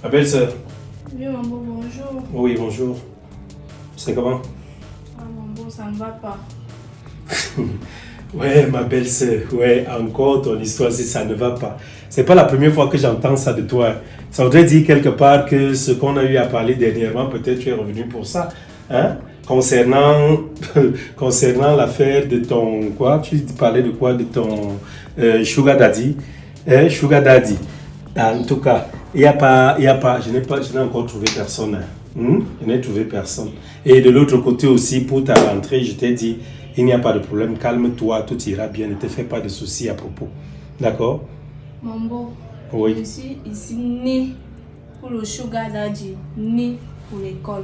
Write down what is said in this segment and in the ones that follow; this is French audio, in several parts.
Ma belle-sœur. Oui, Mambo, bonjour. Oui, bonjour. C'est comment? Ah, Mambo, ça ne va pas. Ouais, ma belle-sœur. Ouais, encore ton histoire, si ça ne va pas. C'est pas la première fois que j'entends ça de toi. Ça voudrait dire quelque part que ce qu'on a eu à parler dernièrement, peut-être tu es revenu pour ça. Hein? Concernant l'affaire de ton... Quoi? Tu parlais de quoi? De ton Sugar Daddy. Sugar Daddy. En tout cas, je n'ai encore trouvé personne. Hein. Je n'ai trouvé personne. Et de l'autre côté aussi, pour ta rentrée, je t'ai dit, il n'y a pas de problème, calme-toi, tout ira bien, ne te fais pas de soucis à propos. D'accord? Mambo, Oui. je suis ici né pour le Sugar Daddy, né pour l'école.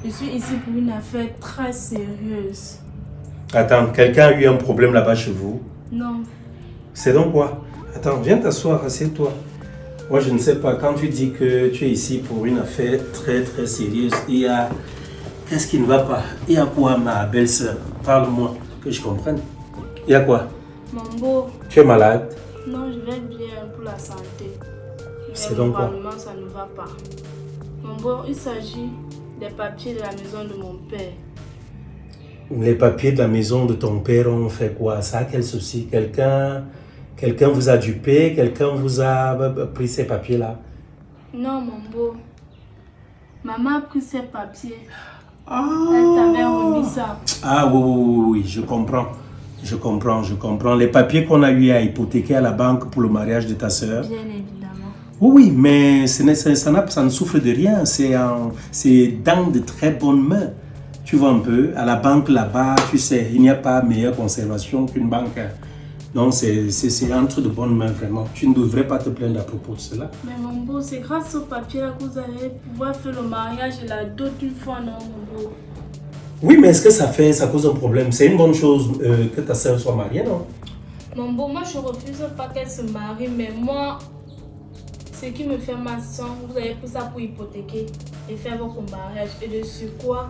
Je suis ici pour une affaire très sérieuse. Attends, quelqu'un a eu un problème là-bas chez vous? Non. C'est donc quoi? Attends, viens t'asseoir, assieds-toi. Moi, je ne sais pas, quand tu dis que tu es ici pour une affaire très très sérieuse, il y a... Qu'est-ce qui ne va pas? Il y a quoi, ma belle-sœur? Parle-moi, que je comprenne. Il y a quoi? Mambo, Tu es malade? non, je vais bien pour la santé. C'est Mais donc quoi? normalement, ça ne va pas. Mambo, il s'agit des papiers de la maison de mon père. Les papiers de la maison de ton père ont fait quoi? Ça a quel souci? Quelqu'un vous a dupé? Quelqu'un vous a pris ces papiers-là? Non, Mambo. Maman a pris ses papiers. Ah. Elle t'avait remis ça. Ah oui, je comprends. Je comprends. Les papiers qu'on a eu à hypothéquer à la banque pour le mariage de ta sœur. Bien évidemment. Oui, mais ça ne souffre de rien. C'est dans de très bonnes mains. Tu vois un peu, à la banque là-bas, tu sais, il n'y a pas meilleure conservation qu'une banque. Donc, c'est entre de bonnes mains, vraiment. Tu ne devrais pas te plaindre à propos de cela. Mais Mambo, c'est grâce au papier là que vous allez pouvoir faire le mariage et la dot une fois, non, Mambo? Oui, mais est-ce que ça cause un problème? C'est une bonne chose que ta sœur soit mariée, non? Mambo, moi je refuse pas qu'elle se marie, mais moi, ce qui me fait mal, c'est que vous avez pris ça pour hypothéquer et faire votre mariage. Et de surcroît,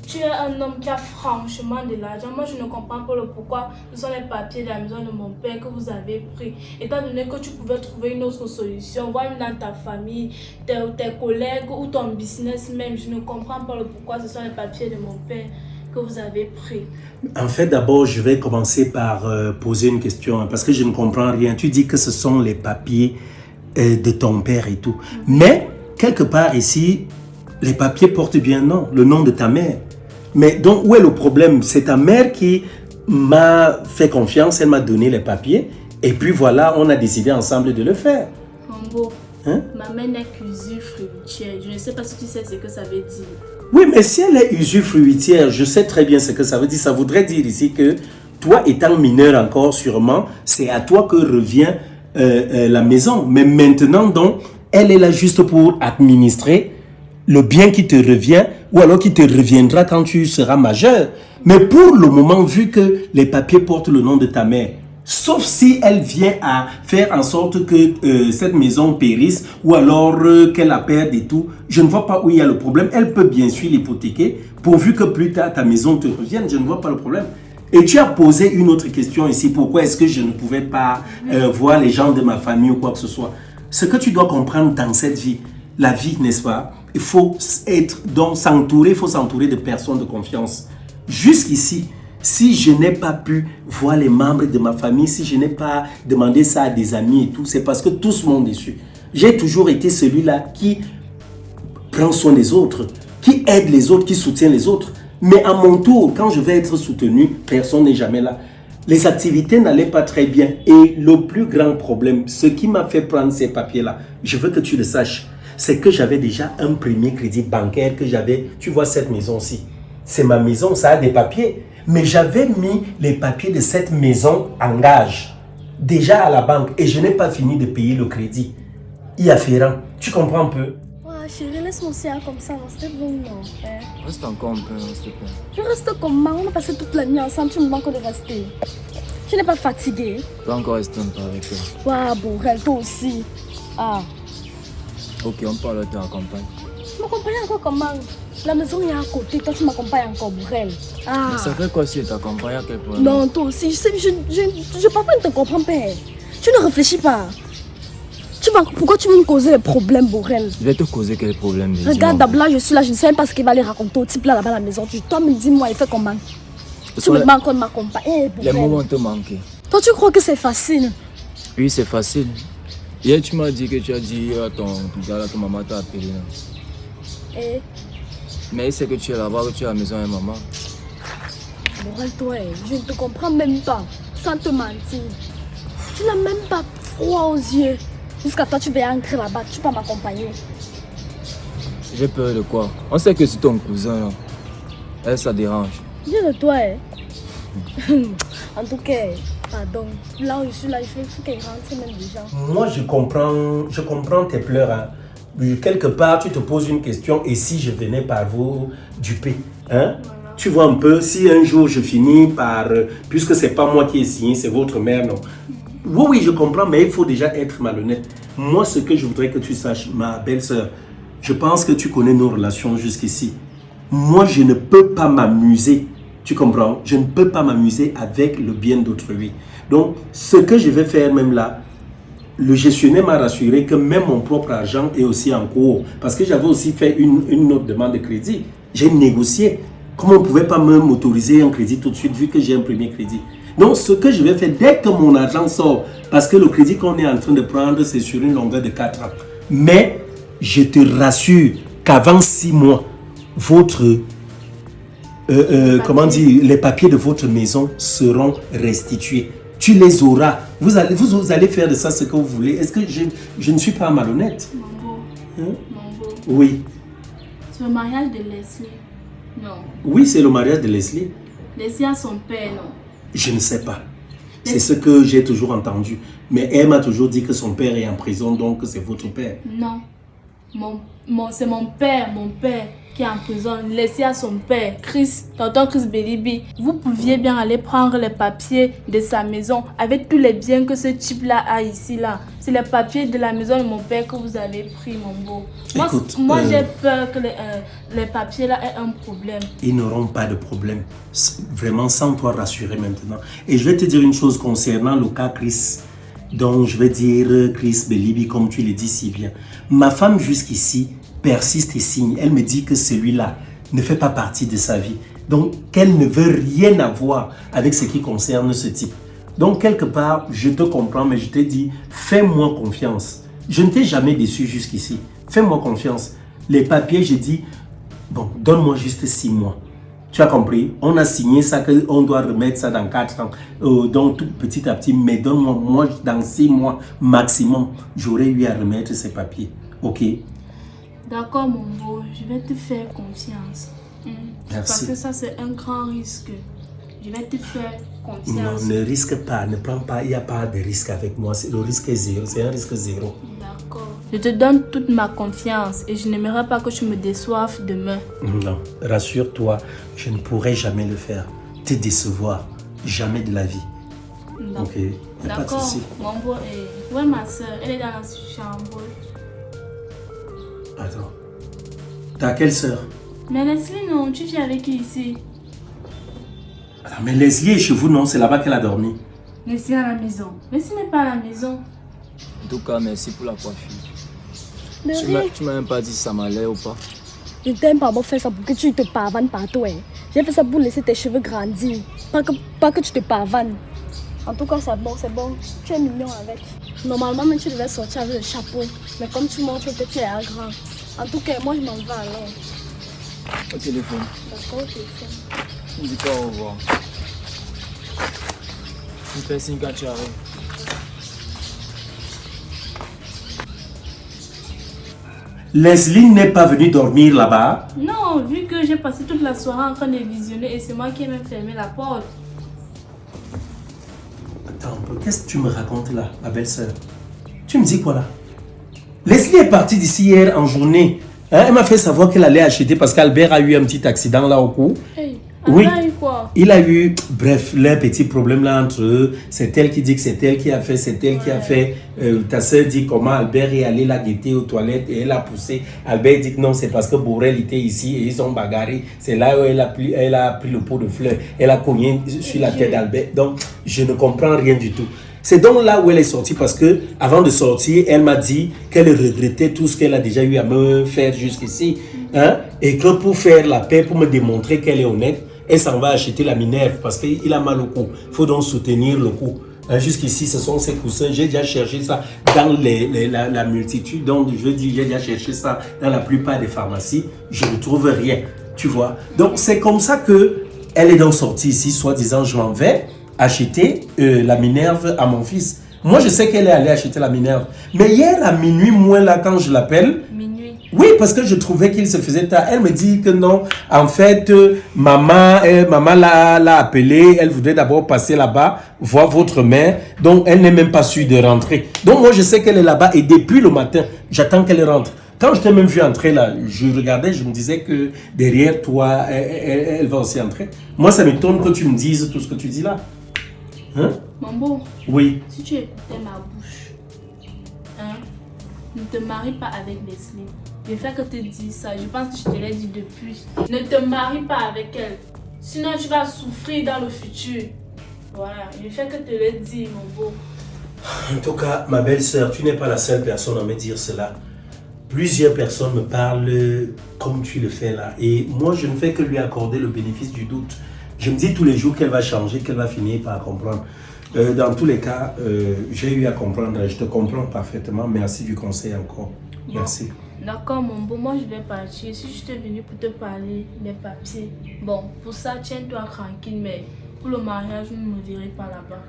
tu es un homme qui a franchement de l'argent. Moi, je ne comprends pas le pourquoi ce sont les papiers de la maison de mon père que vous avez pris. Étant donné que tu pouvais trouver une autre solution, voire même dans ta famille, tes collègues ou ton business même, je ne comprends pas le pourquoi ce sont les papiers de mon père que vous avez pris. En fait, d'abord, je vais commencer par poser une question, hein, parce que je ne comprends rien. Tu dis que ce sont les papiers de ton père et tout. Mais, quelque part ici, les papiers portent bien le nom de ta mère. Mais donc, où est le problème? C'est ta mère qui m'a fait confiance, elle m'a donné les papiers, et puis voilà, on a décidé ensemble de le faire. Mambo, Hein? ma mère n'est qu'usufruitière. Je ne sais pas si tu sais ce que ça veut dire. Oui, mais si elle est usufruitière, je sais très bien ce que ça veut dire. Ça voudrait dire ici que toi, étant mineur encore sûrement, c'est à toi que revient la maison. Mais maintenant, donc, elle est là juste pour administrer le bien qui te revient ou alors qui te reviendra quand tu seras majeur. Mais pour le moment, vu que les papiers portent le nom de ta mère, sauf si elle vient à faire en sorte que cette maison périsse ou alors qu'elle la perde et tout, je ne vois pas où il y a le problème. Elle peut bien sûr l'hypothéquer pourvu que plus tard ta maison te revienne. Je ne vois pas le problème. Et tu as posé une autre question ici. Pourquoi est-ce que je ne pouvais pas voir les gens de ma famille ou quoi que ce soit? Ce que tu dois comprendre dans cette vie, la vie, n'est-ce pas? Il faut s'entourer de personnes de confiance. Jusqu'ici, si je n'ai pas pu voir les membres de ma famille, si je n'ai pas demandé ça à des amis et tout, c'est parce que tous m'ont déçu. J'ai toujours été celui-là qui prend soin des autres, qui aide les autres, qui soutient les autres. Mais à mon tour, quand je vais être soutenu, personne n'est jamais là. Les activités n'allaient pas très bien. Et le plus grand problème, ce qui m'a fait prendre ces papiers-là, je veux que tu le saches, c'est que j'avais déjà un premier crédit bancaire que j'avais. Tu vois cette maison-ci, c'est ma maison, ça a des papiers. Mais j'avais mis les papiers de cette maison en gage, déjà à la banque. Et je n'ai pas fini de payer le crédit. Il y a Ferrand, tu comprends un peu? Ouais, chérie, laisse-moi aussi comme ça, c'est bon, non? Reste encore un peu, s'il te plaît. Je reste comment? On a passé toute la nuit ensemble, tu me manques de rester. Tu n'es pas fatiguée? Tu peux encore rester un peu avec toi. Ouais, Bourrel, toi aussi. Ah. Ok, on parle de ta campagne. Tu m'accompagnes encore comment? La maison est à côté, toi tu m'accompagnes encore, Bourrel. Ah. Mais ça fait quoi si tu t'accompagnes à quel point? Non, toi aussi, je ne te comprends pas. Tu ne réfléchis pas. Tu Pourquoi tu veux me causer des problèmes, Borel? Je vais te causer quel problème? Regarde, d'abord là, je suis là, je ne sais même pas ce qu'il va aller raconter au type là-bas à la maison. Toi, me dis-moi, il fait comment? Tu me demandes encore de m'accompagner. Les moments te manquent. Toi, tu crois que c'est facile? Oui, c'est facile. Hier, tu m'as dit que tu as dit à ton maman t'a appelé. Et Mais c'est que tu es là-bas, que tu es à la maison avec maman. Borel, toi, je ne te comprends même pas. Sans te mentir. Tu n'as même pas froid aux yeux. Jusqu'à toi, tu vas entrer là-bas, tu peux m'accompagner. J'ai peur de quoi? On sait que c'est ton cousin là. Elle, ça dérange. Viens de toi, En tout cas, pardon. Là où je suis là, il faut qu'elle rentre même déjà. Moi, je comprends tes pleurs. Hein. Quelque part, tu te poses une question, et si je venais par vous duper, hein? Tu vois un peu, si un jour je finis par, puisque c'est pas moi qui ai signé, c'est votre mère, non? Oui, je comprends, mais il faut déjà être malhonnête. Moi, ce que je voudrais que tu saches, ma belle-sœur, je pense que tu connais nos relations jusqu'ici. Moi, je ne peux pas m'amuser, tu comprends? Je ne peux pas m'amuser avec le bien d'autrui. Donc, ce que je vais faire même là, le gestionnaire m'a rassuré que même mon propre argent est aussi en cours. Parce que j'avais aussi fait une autre demande de crédit. J'ai négocié. Comment on ne pouvait pas m'autoriser un crédit tout de suite vu que j'ai un premier crédit? Donc, ce que je vais faire dès que mon argent sort, parce que le crédit qu'on est en train de prendre, c'est sur une longueur de 4 ans. Mais, je te rassure qu'avant 6 mois, les papiers de votre maison seront restitués. Tu les auras. Vous allez faire de ça ce que vous voulez. Est-ce que je ne suis pas malhonnête? Mambo. Oui. C'est le mariage de Leslie. Non. Oui, c'est le mariage de Leslie. Leslie a son père, non? Je ne sais pas. C'est ce que j'ai toujours entendu. Mais elle m'a toujours dit que son père est en prison, donc c'est votre père. Non. C'est mon père qui est en prison. Leslie a son père, tonton Chris Belibi. Vous pouviez bien aller prendre les papiers de sa maison avec tous les biens que ce type-là a ici, là. C'est les papiers de la maison de mon père que vous avez pris, mon beau. Moi, j'ai peur que les papiers-là aient un problème. Ils n'auront pas de problème. Vraiment, sans toi rassurer maintenant. Et je vais te dire une chose concernant le cas Chris. Donc, je vais dire Chris Belibi, comme tu le dis si bien. Ma femme, jusqu'ici, persiste et signe. Elle me dit que celui-là ne fait pas partie de sa vie. Donc, qu'elle ne veut rien avoir avec ce qui concerne ce type. Donc, quelque part, je te comprends, mais je te dis, fais-moi confiance. Je ne t'ai jamais déçu jusqu'ici. Fais-moi confiance. Les papiers, j'ai dit, bon, donne-moi juste 6 mois. Tu as compris? On a signé ça, qu'on doit remettre ça dans 4 ans. Donc, tout petit à petit, mais donne-moi, moi, dans 6 mois maximum, j'aurais eu à remettre ces papiers. OK? D'accord, mon beau, je vais te faire confiance. Merci. Parce que ça, c'est un grand risque. Je vais te faire confiance. Non, ne risque pas, ne prends pas, il n'y a pas de risque avec moi. Le risque est zéro, c'est un risque zéro. D'accord. Je te donne toute ma confiance et je n'aimerais pas que tu me déçoives demain. Non, rassure-toi, je ne pourrai jamais le faire. Te décevoir, jamais de la vie. Ok, il n'y a pas de D'accord, souci. mon beau. Où est ma soeur? Elle est dans la chambre. Attends, t'as quelle sœur? Mais Leslie, non, tu viens avec qui ici? Attends, mais Leslie est chez vous, non? C'est là-bas qu'elle a dormi. Leslie à la maison. Leslie n'est pas à la maison. En tout cas, merci pour la coiffure. De rien. Tu m'as même pas dit si ça m'allait ou pas. Je t'aime pas pour faire ça pour que tu te pavanes partout. J'ai fait ça pour laisser tes cheveux grandir. Pas que tu te pavanes. En tout cas, c'est bon. Tu es mignon avec. Normalement, même tu devais sortir avec le chapeau. Mais comme tu montres que tu es un grand. En tout cas, moi, je m'en vais alors. Au téléphone. D'accord, au téléphone. Tu me dis pas au revoir. Tu me fais signe quand tu arrives. Leslie n'est pas venue dormir là-bas. Non, vu que j'ai passé toute la soirée en train de visionner et c'est moi qui ai même fermé la porte. Attends un peu, qu'est-ce que tu me racontes là, ma belle-sœur? Tu me dis quoi là? Leslie est partie d'ici hier en journée. Hein, elle m'a fait savoir qu'elle allait acheter parce qu'Albert a eu un petit accident là au cou. Hey, Oui. elle a eu quoi? Il a eu, bref, leur petit problème là entre eux. C'est elle qui dit que c'est elle qui a fait, c'est elle qui a fait. Ta soeur dit comment Albert est allé la guetter aux toilettes et elle a poussé. Albert dit que non, c'est parce que Borel était ici et ils ont bagarré. C'est là où elle a pris le pot de fleurs. Elle a cogné sur la tête d'Albert. Donc, je ne comprends rien du tout. C'est donc là où elle est sortie parce que avant de sortir, elle m'a dit qu'elle regrettait tout ce qu'elle a déjà eu à me faire jusqu'ici. Hein? Et que pour faire la paix, pour me démontrer qu'elle est honnête, elle s'en va acheter la Minerve parce qu'il a mal au cou. Il faut donc soutenir le cou. Hein, jusqu'ici, ce sont ces coussins. J'ai déjà cherché ça dans la multitude. Donc, je dis, j'ai déjà cherché ça dans la plupart des pharmacies. Je ne trouve rien. Tu vois? Donc, c'est comme ça que elle est donc sortie ici, soi-disant, je m'en vais acheter la Minerve à mon fils. Moi, je sais qu'elle est allée acheter la Minerve. Mais hier, à minuit, moins là, quand je l'appelle... Minuit. Oui, parce que je trouvais qu'il se faisait tard. Elle me dit que non. En fait, maman l'a appelée. Elle voudrait d'abord passer là-bas, voir votre mère. Donc, elle n'est même pas sûre de rentrer. Donc, moi, je sais qu'elle est là-bas. Et depuis le matin, j'attends qu'elle rentre. Quand je t'ai même vu entrer là, je regardais, je me disais que derrière toi, elle va aussi entrer. Moi, ça m'étonne que tu me dises tout ce que tu dis là. Hein? Mambo, Oui. si tu écoutais ma bouche, hein, ne te marie pas avec Leslie. Je fais que te dire ça, je pense que je te l'ai dit depuis. Ne te marie pas avec elle, sinon tu vas souffrir dans le futur. Voilà, je fais que te le dire, Mambo. En tout cas, ma belle-sœur, tu n'es pas la seule personne à me dire cela. Plusieurs personnes me parlent comme tu le fais là. Et moi, je ne fais que lui accorder le bénéfice du doute. Je me dis tous les jours qu'elle va changer, qu'elle va finir par comprendre. Dans tous les cas, j'ai eu à comprendre. Je te comprends parfaitement. Merci du conseil encore. Merci. D'accord, mon beau, moi je vais partir. Si je suis venue pour te parler des papiers, bon, pour ça, tiens-toi tranquille, mais pour le mariage, je ne me verrai pas là-bas.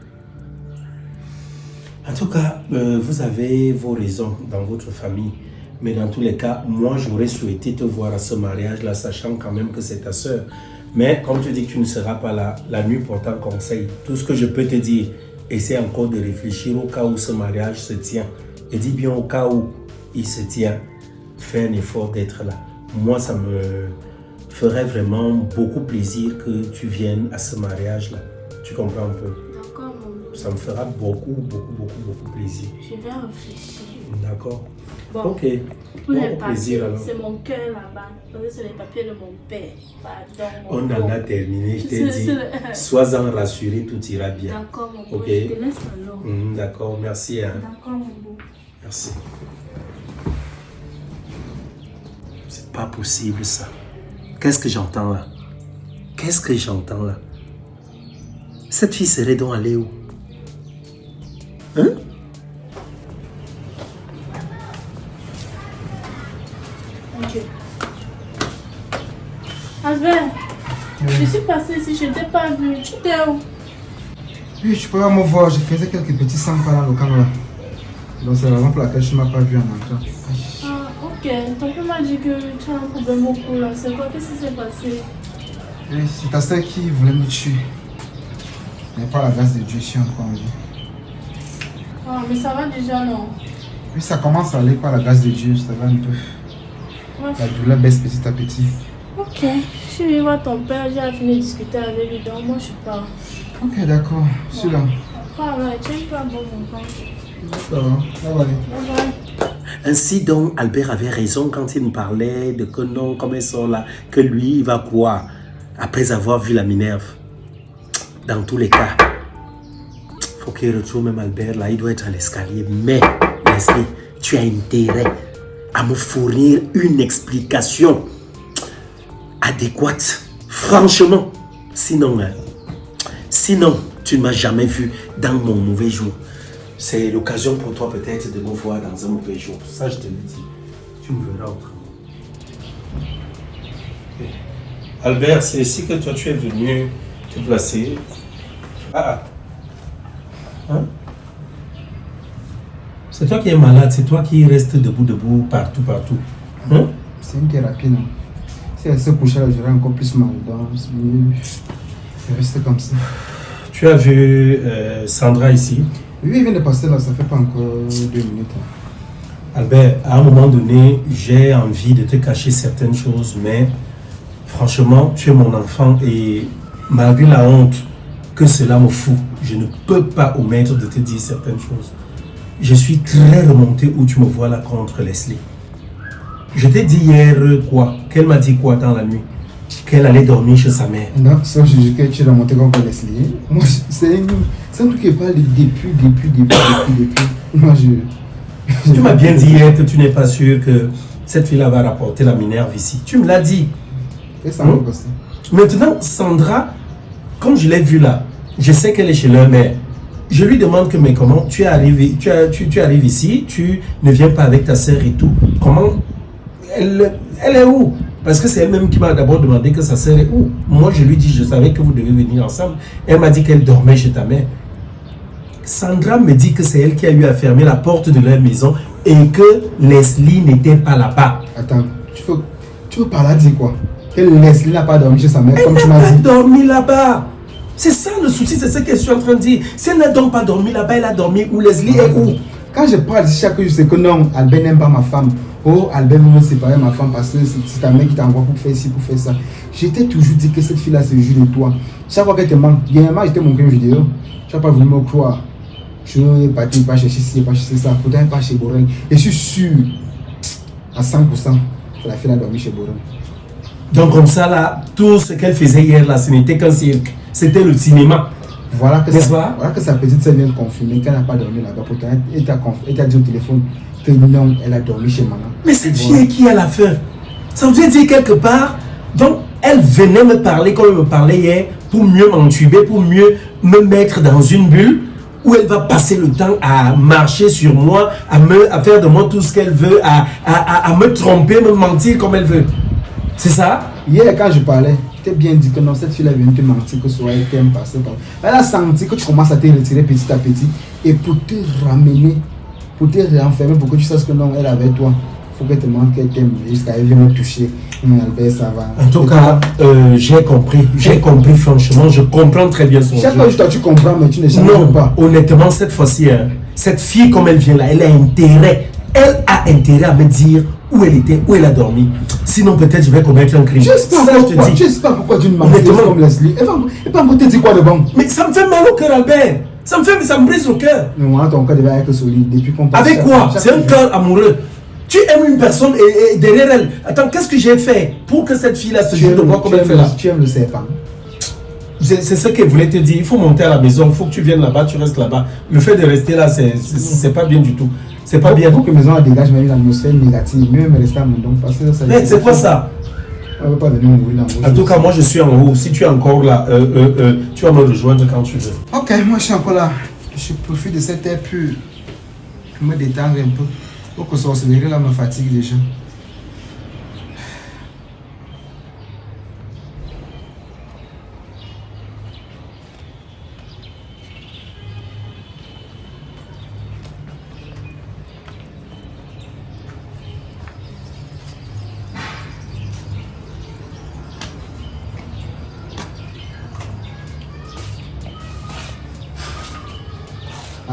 En tout cas, vous avez vos raisons dans votre famille. Mais dans tous les cas, moi, j'aurais souhaité te voir à ce mariage-là, sachant quand même que c'est ta sœur. Mais comme tu dis que tu ne seras pas là, la nuit portant conseil, tout ce que je peux te dire, essaie encore de réfléchir au cas où ce mariage se tient. Et dis bien au cas où il se tient, fais un effort d'être là. Moi, ça me ferait vraiment beaucoup plaisir que tu viennes à ce mariage-là. Tu comprends un peu? D'accord, mon beau. Ça me fera beaucoup plaisir. Je vais réfléchir. D'accord? Bon, Ok. pour les Bon papiers, plaisir alors. c'est mon cœur là-bas. Parce que c'est les papiers de mon père. Pardon, mon On beau. en a terminé, je t'ai dit. C'est- Sois-en rassuré, tout ira bien. D'accord, mon beau, Ok. je te laisse alors. D'accord, merci. Hein. D'accord, mon beau. Merci. C'est pas possible ça. Qu'est-ce que j'entends là? Qu'est-ce que j'entends là? Cette fille serait donc allée où? Hein? Ok. Albert, je suis passée ici, je ne t'ai pas vu. Tu t'es où? Oui, tu peux pas me voir, je faisais quelques petits sang par dans le camp là. Donc c'est la raison pour laquelle tu ne m'as pas vu en entrant. Ah, ok. Ton père m'a dit que tu as un problème au cou là. C'est quoi? Qu'est-ce qui s'est passé? Oui, c'est ta soeur qui voulait me tuer. Mais par la grâce de Dieu, je suis encore en vie. Ah, mais ça va déjà, non? Oui, ça commence à aller par la grâce de Dieu, ça va un peu. Ouais. La douleur baisse petit à petit. Ok. Je suis venue voir ton père, j'ai fini de discuter avec lui, donc moi je pars. Ok, d'accord, je suis là. Après, là, tiens-toi bon, mon grand. D'accord, ça va aller. Bye bye. Ainsi donc, Albert avait raison quand il nous parlait de que non, comme elles sont là, que lui, il va quoi après avoir vu la Minerve. Dans tous les cas, faut qu'il retrouve même Albert là, il doit être à l'escalier. Mais, Leslie, tu as intérêt à me fournir une explication adéquate. Franchement, sinon, tu ne m'as jamais vu dans mon mauvais jour. C'est l'occasion pour toi peut-être de me voir dans un mauvais jour. Ça, je te le dis. Tu me verras autrement. Ok. Albert, c'est ici que toi tu es venu te placer. Ah. Hein? C'est toi qui es malade, c'est toi qui restes debout, partout. Hein? C'est une thérapie, non? Si elle se couchait là, j'aurais encore plus mal. Donc, c'est mieux. Je reste comme ça. Tu as vu Sandra ici? Oui, il vient de passer là, ça fait pas encore 2 minutes. Albert, à un moment donné, j'ai envie de te cacher certaines choses, mais franchement, tu es mon enfant et malgré la honte que cela me fout, je ne peux pas omettre de te dire certaines choses. Je suis très remonté où tu me vois là contre Leslie. Je t'ai dit hier quoi? Qu'elle m'a dit quoi dans la nuit? Qu'elle allait dormir chez sa mère. Non, sauf que tu es remonté contre Leslie. Moi, C'est un truc qui parle depuis. Moi, Tu m'as bien dit hier que tu n'es pas sûr que cette fille-là va rapporter la Minerve ici. Tu me l'as dit. Qu'est-ce que ça va passer? Maintenant, Sandra, comme je l'ai vue là, je sais qu'elle est chez leur mère. Je lui demande que, mais comment tu arrives ici, tu ne viens pas avec ta sœur et tout. Comment elle est où? Parce que c'est elle-même qui m'a d'abord demandé que sa sœur est où. Moi, je lui dis, je savais que vous devez venir ensemble. Elle m'a dit qu'elle dormait chez ta mère. Sandra me dit que c'est elle qui a eu à fermer la porte de leur maison et que Leslie n'était pas là-bas. Attends, tu veux par là dire quoi? Que Leslie n'a pas dormi chez sa mère, comme tu m'as dit. Elle n'a pas dormi là-bas. C'est ça le souci, c'est ce que je suis en train de dire. Si elle n'a donc pas dormi là-bas, elle a dormi où? Leslie est où? Quand je parle ici chaque jour, c'est que non, Albert n'aime pas ma femme. Oh, Albert veut me séparer de ma femme parce que c'est ta mère qui t'envoie pour faire ci, pour faire ça. Je t'ai toujours dit que cette fille-là, c'est le jus de toi. Chaque fois qu'elle te manque, dernièrement, je t'ai montré une vidéo. Tu n'as pas voulu me croire. Je ne vais pas chercher ci, pas chercher ça. Pourtant, elle n'est pas chez Borel. Et je suis sûr, à 100%, que la fille a dormi chez Borel. Donc comme ça là, tout ce qu'elle faisait hier là, ce n'était qu'un cirque. C'était le cinéma. Voilà que sa petite sœur vient de confirmer qu'elle n'a pas dormi là-bas. Pourtant, elle t'a dit au téléphone que non, elle a dormi chez maman. Mais cette fille est qui à la fin? Ça veut dire quelque part, donc elle venait me parler comme elle me parlait hier pour mieux m'entuber, pour mieux me mettre dans une bulle où elle va passer le temps à marcher sur moi, à faire de moi tout ce qu'elle veut, à me tromper, me mentir comme elle veut. C'est ça? Hier, quand je parlais, je t'ai bien dit que non, cette fille-là vient te mentir, que soit elle t'aime passer par. Elle a senti que tu commences à te retirer petit à petit et pour te ramener, pour te réenfermer, pour que tu saches que non, elle est avec toi. Il faut qu'elle te montre qu'elle t'aime jusqu'à elle vient me toucher. Mais Albert, ça va. En tout cas, j'ai compris franchement, je comprends très bien son jeu. Chaque fois que tu comprends, mais tu ne changes pas. Non, honnêtement, cette fois-ci, hein, cette fille comme elle vient là, elle a intérêt à me dire où elle était, où elle a dormi. Sinon, peut-être je vais commettre un crime. Je sais pas pourquoi tu ne m'as pas comme Leslie. Elle va me dire quoi de bon? Mais ça me fait mal au cœur, Albert. Ça me brise au cœur. Mais moi, ton cœur devait être solide depuis qu'on passe. Avec quoi? C'est un cœur amoureux. Tu aimes une personne et derrière elle. Attends, qu'est-ce que j'ai fait pour que cette fille-là se joue de moi comme elle fait là? Tu aimes le serpent. C'est ce qu'elle voulait te dire. Il faut monter à la maison, il faut que tu viennes là-bas, tu restes là-bas. Le fait de rester là, c'est pas bien du tout. C'est pas bien. Il faut que maison dégage même une atmosphère négative. Mieux me rester à mon don. Mais c'est quoi ça? On ne va pas venir mourir dans vos En tout cas, moi je suis en haut. Si tu es encore là, tu vas me rejoindre quand tu veux. Ok, moi je suis encore là. Je profite de cette air pur pour me détendre un peu. Pour que sorcellerie là me fatigue déjà.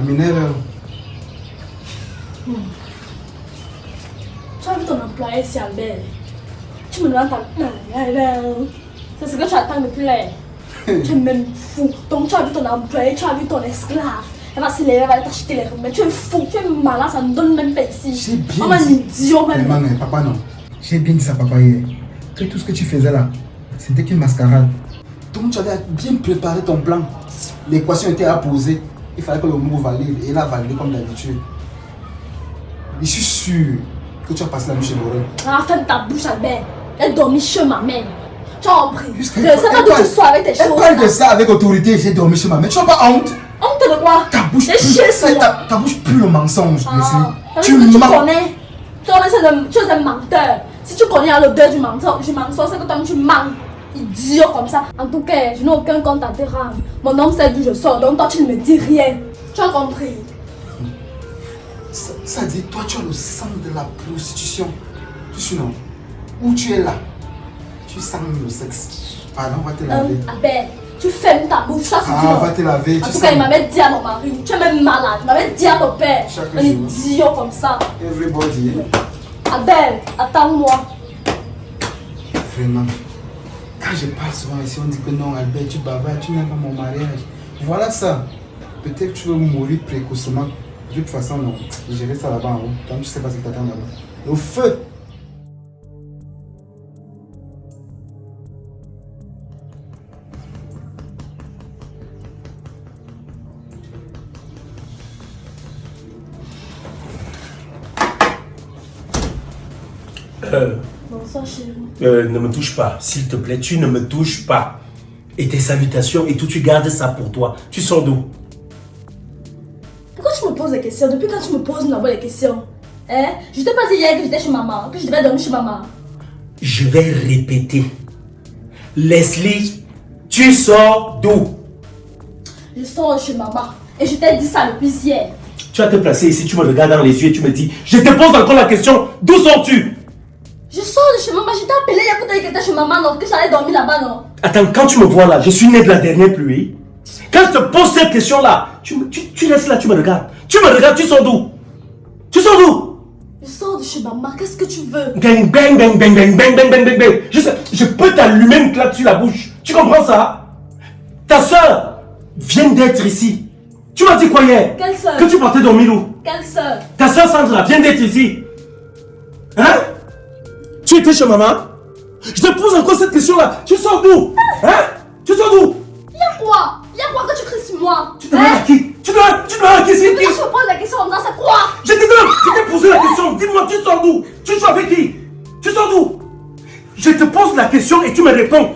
Minerve. Tu as vu ton employé, c'est Albert. Tu me demandes ta... C'est ce que tu attends depuis là. Tu es même fou. Donc tu as vu ton employé, tu as vu ton esclave. Elle va se lever, elle va t'acheter les remèdes. Tu es fou, tu es malade, ça ne donne même pas ici. J'ai bien dit. Un idiot même. Non, papa non. J'ai bien dit ça papa hier. Que tout ce que tu faisais là, c'était qu'une mascarade. Donc tu avais bien préparé ton plan. L'équation était à poser. Il fallait que le mot valide et il a validé comme d'habitude. Je suis sûr que tu as passé la nuit chez Borel. Ah, ferme ta bouche, Albert. Elle dormit chez ma mère. Tu as compris. Je sais Elle pas d'où tu sois avec tes choses. Elle parle de ça avec autorité. J'ai dormi chez ma mère. Tu n'as pas honte? Honte de quoi? Ta bouche ta bouche pue le mensonge. Tu connais. Tu es un menteur. Si tu connais l'odeur du mensonge, c'est que toi tu mens. Idiot comme ça. En tout cas, je n'ai aucun compte à te rendre. Mon homme sait d'où je sors, donc toi tu ne me dis rien. Tu as compris? Ça dit, toi tu as le sang de la prostitution. Sinon, où tu es là, tu sens le sexe. Pardon, va te laver. Albert, tu fermes ta bouche. Va te laver. En tout cas, il m'avait dit à mon mari, tu es même malade. Il m'avait dit à ton père. Un idiot comme ça. Everybody. Albert, attends-moi. Vraiment. Quand je parle souvent ici, on dit que non, Albert, tu bavardes, tu n'aimes pas mon mariage. Voilà ça. Peut-être que tu veux mourir précocement. De toute façon, non. Je reste là-bas en haut. Toi, tu sais pas ce qui t'attend là-bas. Le feu. Bonsoir, chérie. Ne me touche pas, s'il te plaît, tu ne me touches pas. Et tes salutations et tout, tu gardes ça pour toi. Tu sors d'où? Pourquoi tu me poses des questions? Depuis quand tu me poses d'abord les questions? Hein? Je t'ai pas dit hier que j'étais chez maman, que je devais dormir chez maman. Je vais répéter. Leslie, tu sors d'où? Je sors de chez maman. Et je t'ai dit ça depuis hier. Tu vas te placer ici, tu me regardes dans les yeux et tu me dis, je te pose encore la question, d'où sors-tu? Je sors de chez maman. Je t'ai appelé hier pour te dire que t'étais chez maman, non? Que j'allais dormir là-bas, non? Attends, quand tu me vois là, je suis né de la dernière pluie. Quand je te pose cette question-là, tu restes là, tu me regardes. Tu me regardes, tu sors d'où? Tu sors d'où? Je sors de chez maman. Qu'est-ce que tu veux? Bang, bang, bang, bang, bang, bang, bang, bang, bang, bang. Je peux t'allumer une claque sur la bouche. Tu comprends ça? Ta soeur vient d'être ici. Tu m'as dit quoi hier? Quelle soeur? Que tu partais dormir où? Quelle soeur? Ta soeur Sandra vient d'être ici. Hein? Tu étais chez maman? Je te pose encore cette question-là. Tu sors d'où? Hein? Tu sors d'où? Y'a quoi? Y'a quoi que tu cries sur moi? Tu demandes à qui? Tu demandes à qui? C'est qui? Pourquoi tu me poses la question en disant c'est quoi? Je t'ai posé la question. Dis-moi, tu sors d'où? Tu sors avec qui? Tu sors d'où? Je te pose la question et tu me réponds.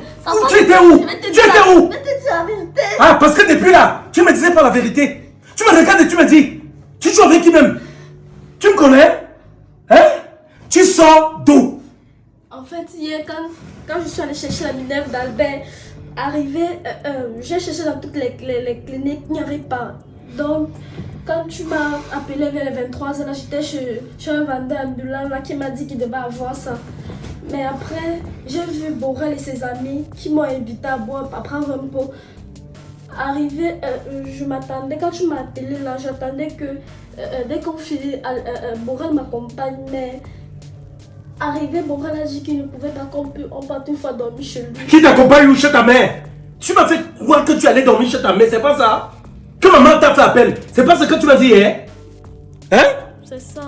Tu étais où? Tu étais où? Je vais te dire la vérité. Ah, parce que depuis là, tu me disais pas la vérité. Tu me regardes et tu me dis, tu joues avec qui même? Tu me connais? Hein? Tu sors d'où? En fait, hier, quand je suis allée chercher la Minerve d'Albert, j'ai cherché dans toutes les cliniques, il n'y avait pas. Donc, quand tu m'as appelé vers les 23h, là, j'étais chez un vendeur ambulant là, qui m'a dit qu'il devait avoir ça. Mais après, j'ai vu Borel et ses amis qui m'ont invité à boire, à prendre un pot. Arrivé, je m'attendais, quand tu m'as appelé là, j'attendais que dès qu'on finit, Borel m'accompagne, mais arrivé, Borel a dit qu'il ne pouvait pas qu'on parte une fois dormir chez lui. Qui t'accompagne ou chez ta mère? Tu m'as fait croire que tu allais dormir chez ta mère, c'est pas ça? Que maman t'a fait appel, c'est pas ce que tu m'as dit hier? Hein? C'est ça.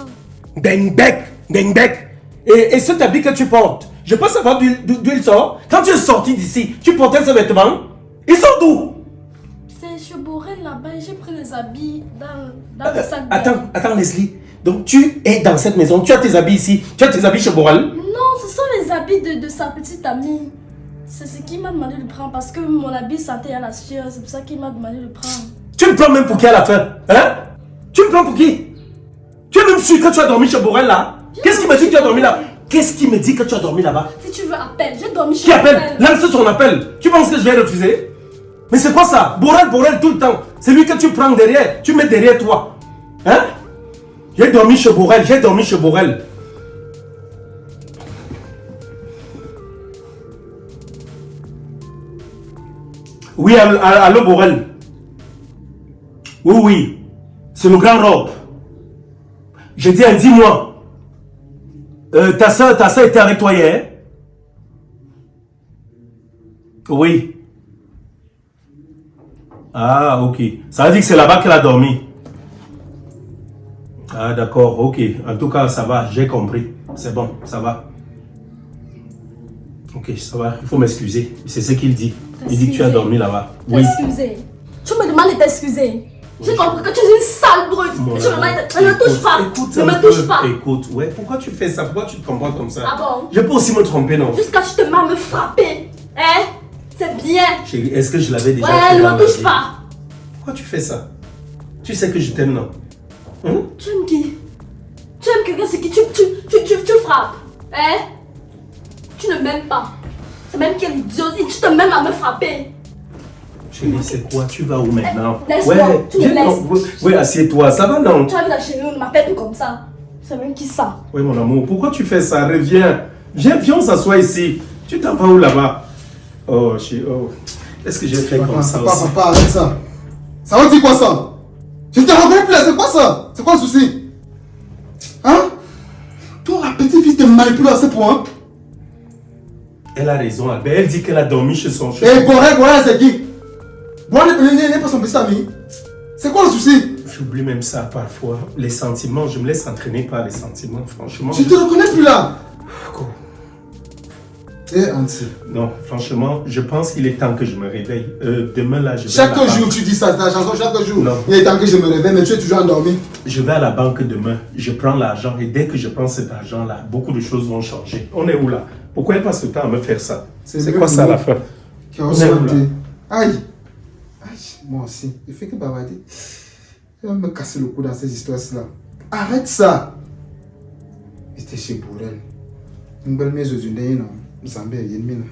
Bang bec, bang bec. Et cet habit que tu portes, je peux savoir d'où il sort? Quand tu es sorti d'ici, tu portais ce vêtement? Il sort d'où? C'est chez Borel là-bas, j'ai pris les habits dans le sac. Attends Leslie, donc tu es dans cette maison, tu as tes habits ici, tu as tes habits chez Borel? Non, ce sont les habits de sa petite amie. C'est ce qui m'a demandé de prendre parce que mon habit sentait à la sueur, c'est pour ça qu'il m'a demandé de prendre. Tu me prends même pour qui à la fin? Hein? Tu me prends pour qui? Tu es même sûr que tu as dormi chez Borel là? Qu'est-ce qui me dit que tu as dormi là? Qu'est-ce qui me dit que tu as dormi là-bas? Si tu veux, appelle, j'ai dormi chez Qui appelle? Lance son appel. Tu penses que je vais refuser? Mais c'est quoi ça? Borel tout le temps. C'est lui que tu prends derrière, tu mets derrière toi. Hein? J'ai dormi chez Borel. Oui, allô Borel. Oui. C'est le grand robe. Je dis, dis-moi. Ta soeur était avec toi hier? Oui. Ah, ok. Ça veut dire que c'est là-bas qu'elle a dormi. Ah, d'accord, ok. En tout cas, ça va, j'ai compris. C'est bon, ça va. Ok, ça va, il faut m'excuser. C'est ce qu'il dit. Il dit que tu as dormi là-bas. Oui. T'excuser. Tu me demandes de t'excuser. J'ai compris que tu es une sale brute. Je ne me touche pas. Écoute, Ne me touche pas. Écoute, ouais, pourquoi tu fais ça? Pourquoi tu te comportes comme ça? Ah bon? Je peux aussi me tromper, non? Jusqu'à tu te mets à me frapper. Hein? C'est bien. Chérie, est-ce que je l'avais déjà Ouais, fait ne dans me ma touche vie? pas. Pourquoi tu fais ça? Tu sais que je t'aime, non? Hein? Tu aimes qui? Tu aimes quelqu'un, c'est qui tu frappes. Hein? Tu ne m'aimes pas. C'est même quel idiot. Et tu te mets à me frapper. Chérie, c'est quoi? Tu vas où maintenant? Laisse-moi, tu me laisses. Ouais, assieds-toi, ça va, non? Tu as vu la chérie, on ne m'appelle plus comme ça. C'est même qui ça? Oui, mon amour, pourquoi tu fais ça? Reviens. Viens, on s'assoit ici. Tu t'en vas où là-bas? Oh, chérie, oh. Est-ce que j'ai fait comme ça aussi? Papa, arrête ça. Ça veut dire quoi ça? Je te reconnais plus là, c'est quoi ça? C'est quoi le souci? Hein? Toi, la petite fille te manipule à ce point. Elle a raison, Albert. Elle dit qu'elle a dormi chez son chef. Et Borel, c'est qui? Borel n'est pas son petit ami. C'est quoi le souci? J'oublie même ça parfois. Les sentiments, je me laisse entraîner par les sentiments, franchement. Je te reconnais plus là. Quoi? Eh, Anti. Non, franchement, je pense qu'il est temps que je me réveille. Demain, là, je vais Chaque à la jour, banque. tu dis ça, ta chanson, chaque jour. Non. Il est temps que je me réveille, mais tu es toujours endormi. Je vais à la banque demain, je prends l'argent et dès que je prends cet argent-là, beaucoup de choses vont changer. On est où là? Pourquoi elle passe le temps à me faire ça? C'est mieux quoi pour ça à nous. la fin? Qui a On est où, là? ressorti. Aïe. Aïe, moi aussi. Je fais que bavarder. Il va me casser le cou dans ces histoires-là. Arrête ça. J'étais chez Bourel. Une belle maison, une non. Nous sommes bien, il y a une mine.